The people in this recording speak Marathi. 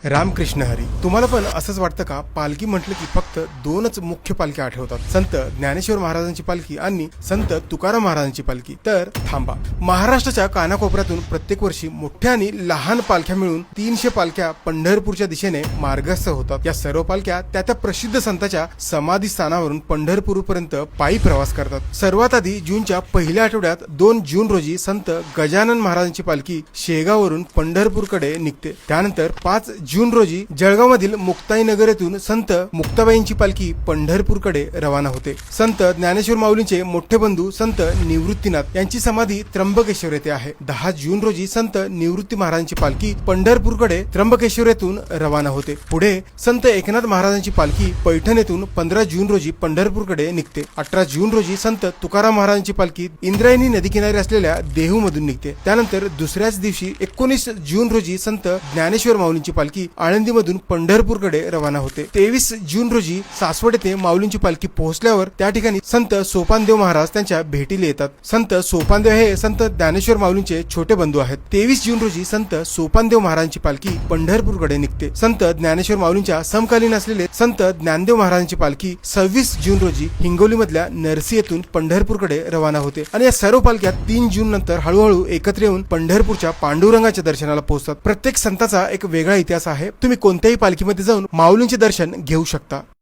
रामकृष्ण हरी. तुम्हाला पण असंच वाटतं का? पालखी म्हटलं की फक्त दोनच मुख्य पालख्या आठवतात, संत ज्ञानेश्वर महाराजांची पालखी आणि संत तुकाराम महाराजांची पालखी. तर थांबा, महाराष्ट्राच्या कानाकोपऱ्यातून प्रत्येक वर्षी मोठ्या आणि लहान पालख्या मिळून 300 पालख्या पंढरपूरच्या दिशेने मार्गस्थ होतात. या सर्व पालख्या त्या प्रसिद्ध संतांच्या समाधी स्थानावरून पंढरपूरपर्यंत पायी प्रवास करतात. सर्वात आधी जूनच्या पहिल्या आठवड्यात 2 जून रोजी संत गजानन महाराजांची पालखी शेगाववरून पंढरपूरकडे निघते. त्यानंतर 5 जून रोजी जळगावमधील मुक्ताईनगर येथून संत मुक्ताबाईंची पालखी पंढरपूरकडे रवाना होते. संत ज्ञानेश्वर माऊलींचे मोठे बंधू संत निवृत्तीनाथ यांची समाधी त्र्यंबकेश्वर येथे आहे. 10 जून रोजी संत निवृत्ती महाराजांची पालखी पंढरपूरकडे त्र्यंबकेश्वर येथून रवाना होते. पुढे संत एकनाथ महाराजांची पालखी पैठण येथून 15 जून रोजी पंढरपूरकडे निघते. 18 जून रोजी संत तुकाराम महाराजांची पालखी इंद्रायणी नदीकिनारी असलेल्या देहू मधून निघते. त्यानंतर दुसऱ्याच दिवशी 19 जून रोजी संत ज्ञानेश्वर माऊलींची पालखी आळंदीमधून पंढरपूरकडे रवाना होते. 23 जून रोजी सासवड येथे माऊलींची पालखी पोहोचल्यावर त्या ठिकाणी संत सोपानदेव महाराज त्यांच्या भेटीला येतात. संत सोपानदेव हे संत ज्ञानेश्वर माऊलींचे छोटे बंधू आहेत. 23 जून रोजी संत सोपानदेव महाराजांची पालखी पंढरपूरकडे निघते. संत ज्ञानेश्वर माऊलींच्या समकालीन असलेले संत ज्ञानदेव महाराजांची पालखी 26 जून रोजी हिंगोली मधल्या नरसी येथून पंढरपूरकडे रवाना होते. आणि या सर्व पालख्या 3 जून नंतर हळूहळू एकत्र येऊन पंढरपूरच्या पांडुरंगाच्या दर्शनाला पोहोचतात. प्रत्येक संताचा एक वेगळा इतिहास आहे. तुम्ही कोणत्याही पालखीमध्ये जाऊन माऊलींचे दर्शन घेऊ शकता.